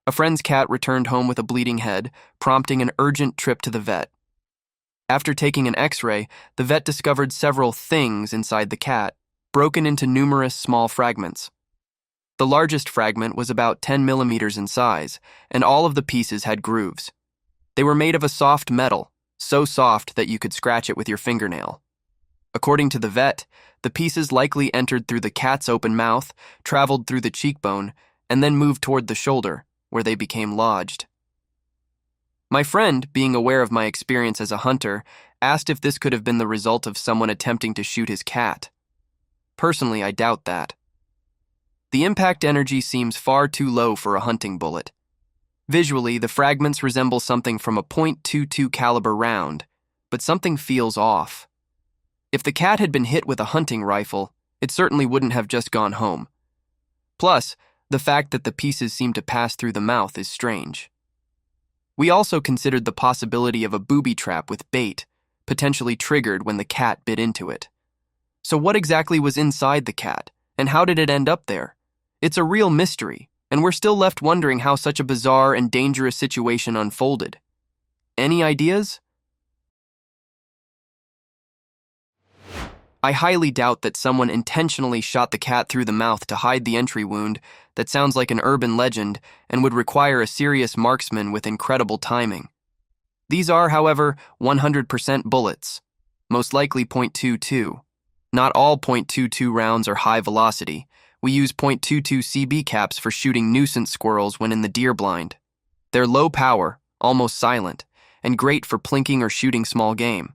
A friend's cat returned home with a bleeding head, prompting an urgent trip to the vet. After taking an x-ray, the vet discovered several things inside the cat, broken into numerous small fragments. The largest fragment was about 10 millimeters in size, and all of the pieces had grooves. They were made of a soft metal, so soft that you could scratch it with your fingernail. According to the vet, the pieces likely entered through the cat's open mouth, traveled through the cheekbone, and then moved toward the shoulder, where they became lodged. My friend, being aware of my experience as a hunter, asked if this could have been the result of someone attempting to shoot his cat. Personally, I doubt that. The impact energy seems far too low for a hunting bullet. Visually, the fragments resemble something from a .22 caliber round, but something feels off. If the cat had been hit with a hunting rifle, it certainly wouldn't have just gone home. Plus, the fact that the pieces seem to pass through the mouth is strange. We also considered the possibility of a booby trap with bait, potentially triggered when the cat bit into it. So what exactly was inside the cat, and how did it end up there? It's a real mystery, and we're still left wondering how such a bizarre and dangerous situation unfolded. Any ideas? I highly doubt that someone intentionally shot the cat through the mouth to hide the entry wound. That sounds like an urban legend and would require a serious marksman with incredible timing. These are, however, 100% bullets, most likely .22. Not all .22 rounds are high velocity. We use .22 CB caps for shooting nuisance squirrels when in the deer blind. They're low power, almost silent, and great for plinking or shooting small game.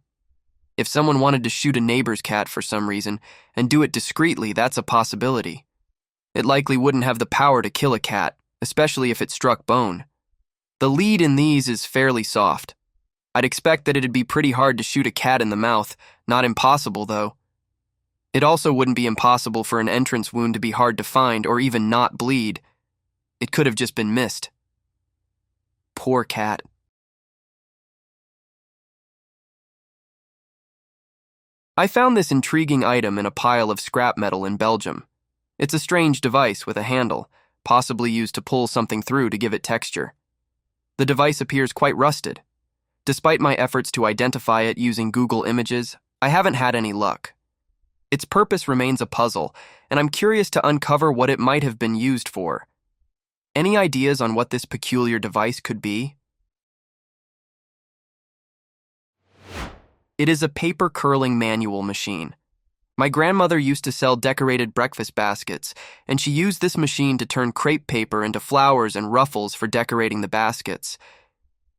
If someone wanted to shoot a neighbor's cat for some reason and do it discreetly, that's a possibility. It likely wouldn't have the power to kill a cat, especially if it struck bone. The lead in these is fairly soft. I'd expect that it'd be pretty hard to shoot a cat in the mouth, not impossible though. It also wouldn't be impossible for an entrance wound to be hard to find or even not bleed. It could have just been missed. Poor cat. I found this intriguing item in a pile of scrap metal in Belgium. It's a strange device with a handle, possibly used to pull something through to give it texture. The device appears quite rusted. Despite my efforts to identify it using Google Images, I haven't had any luck. Its purpose remains a puzzle, and I'm curious to uncover what it might have been used for. Any ideas on what this peculiar device could be? It is a paper curling manual machine. My grandmother used to sell decorated breakfast baskets, and she used this machine to turn crepe paper into flowers and ruffles for decorating the baskets.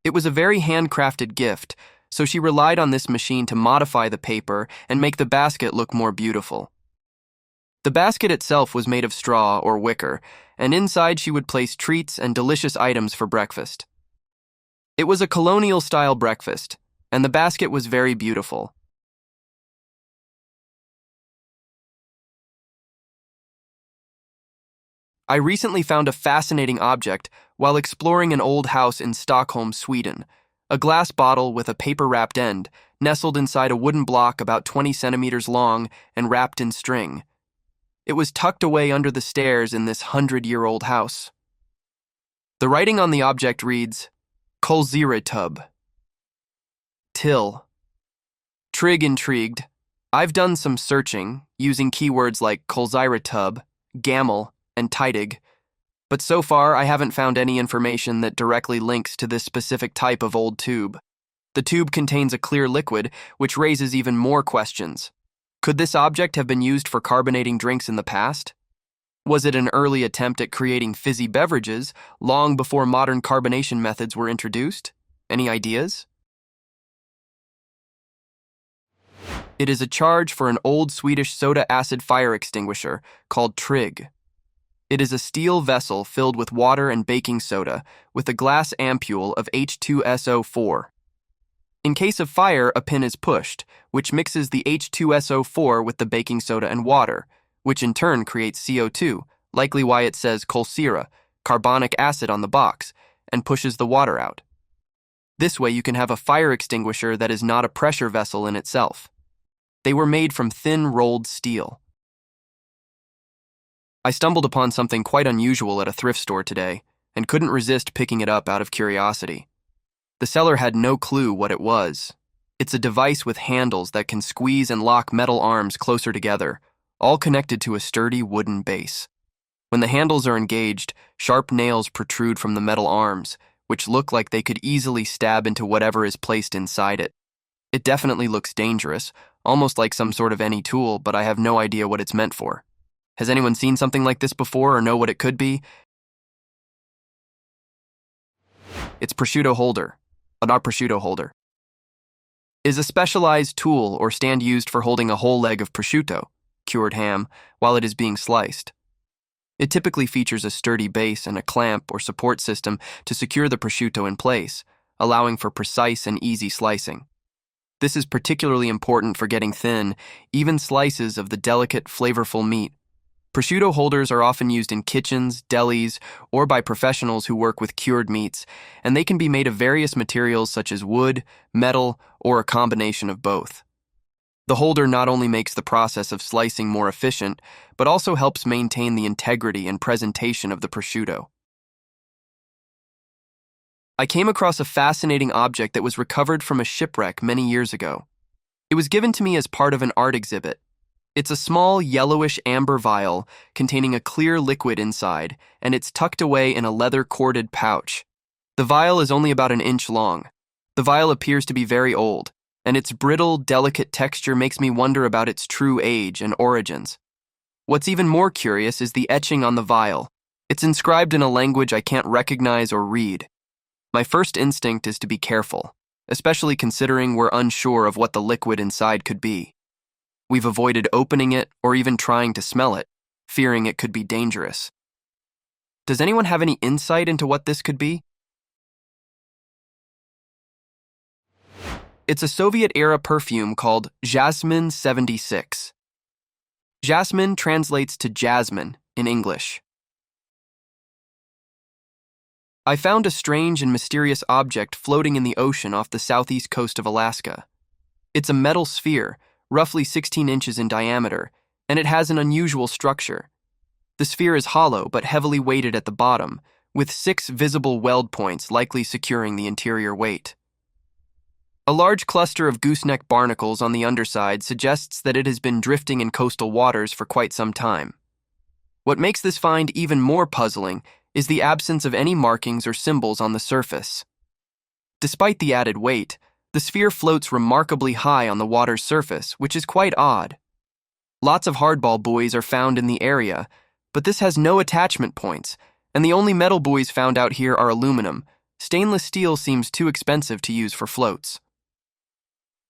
It was a very handcrafted gift, so she relied on this machine to modify the paper and make the basket look more beautiful. The basket itself was made of straw or wicker, and inside she would place treats and delicious items for breakfast. It was a colonial-style breakfast, and the basket was very beautiful. I recently found a fascinating object while exploring an old house in Stockholm, Sweden. A glass bottle with a paper-wrapped end, nestled inside a wooden block about 20 centimeters long and wrapped in string. It was tucked away under the stairs in this 100-year-old house. The writing on the object reads, Prosciutto. Till. Trig intrigued. I've done some searching, using keywords like Prosciutto, Gamel, and Teidig, but so far I haven't found any information that directly links to this specific type of old tube. The tube contains a clear liquid, which raises even more questions. Could this object have been used for carbonating drinks in the past? Was it an early attempt at creating fizzy beverages long before modern carbonation methods were introduced? Any ideas? It is a charge for an old Swedish soda acid fire extinguisher called Trig. It is a steel vessel filled with water and baking soda with a glass ampule of H2SO4. In case of fire, a pin is pushed, which mixes the H2SO4 with the baking soda and water, which in turn creates CO2, likely why it says kolsyra, carbonic acid on the box, and pushes the water out. This way you can have a fire extinguisher that is not a pressure vessel in itself. They were made from thin rolled steel. I stumbled upon something quite unusual at a thrift store today. and couldn't resist picking it up out of curiosity. The seller had no clue what it was. It's a device with handles that can squeeze and lock metal arms closer together, all connected to a sturdy wooden base. When the handles are engaged, sharp nails protrude from the metal arms, which look like they could easily stab into whatever is placed inside it. It definitely looks dangerous, almost like some sort of any tool, but I have no idea what it's meant for. Has anyone seen something like this before or know what it could be? It's prosciutto holder, not prosciutto holder. Is a specialized tool or stand used for holding a whole leg of prosciutto, cured ham, while it is being sliced. It typically features a sturdy base and a clamp or support system to secure the prosciutto in place, allowing for precise and easy slicing. This is particularly important for getting thin, even slices of the delicate, flavorful meat. Prosciutto holders are often used in kitchens, delis, or by professionals who work with cured meats, and they can be made of various materials such as wood, metal, or a combination of both. The holder not only makes the process of slicing more efficient, but also helps maintain the integrity and presentation of the prosciutto. I came across a fascinating object that was recovered from a shipwreck many years ago. It was given to me as part of an art exhibit. It's a small yellowish amber vial containing a clear liquid inside, and it's tucked away in a leather corded pouch. The vial is only about an inch long. The vial appears to be very old, and its brittle, delicate texture makes me wonder about its true age and origins. What's even more curious is the etching on the vial. It's inscribed in a language I can't recognize or read. My first instinct is to be careful, especially considering we're unsure of what the liquid inside could be. We've avoided opening it or even trying to smell it, fearing it could be dangerous. Does anyone have any insight into what this could be? It's a Soviet-era perfume called Jasmine 76. Jasmine translates to jasmine in English. I found a strange and mysterious object floating in the ocean off the southeast coast of Alaska. It's a metal sphere, roughly 16 inches in diameter, and it has an unusual structure. The sphere is hollow but heavily weighted at the bottom, with 6 visible weld points likely securing the interior weight. A large cluster of gooseneck barnacles on the underside suggests that it has been drifting in coastal waters for quite some time. What makes this find even more puzzling is the absence of any markings or symbols on the surface. Despite the added weight, the sphere floats remarkably high on the water's surface, which is quite odd. Lots of hardball buoys are found in the area, but this has no attachment points, and the only metal buoys found out here are aluminum. Stainless steel seems too expensive to use for floats.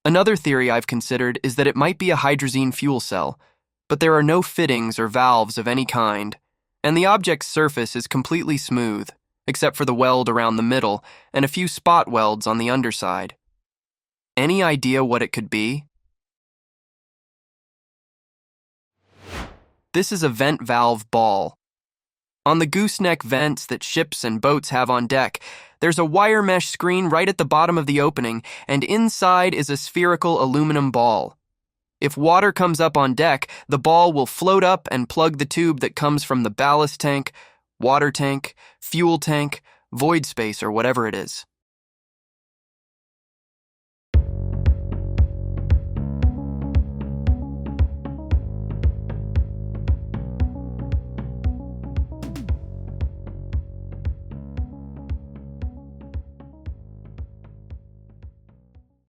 Another theory I've considered is that it might be a hydrazine fuel cell, but there are no fittings or valves of any kind, and the object's surface is completely smooth, except for the weld around the middle and a few spot welds on the underside. Any idea what it could be? This is a vent valve ball. On the gooseneck vents that ships and boats have on deck, there's a wire mesh screen right at the bottom of the opening, and inside is a spherical aluminum ball. If water comes up on deck, the ball will float up and plug the tube that comes from the ballast tank, water tank, fuel tank, void space, or whatever it is.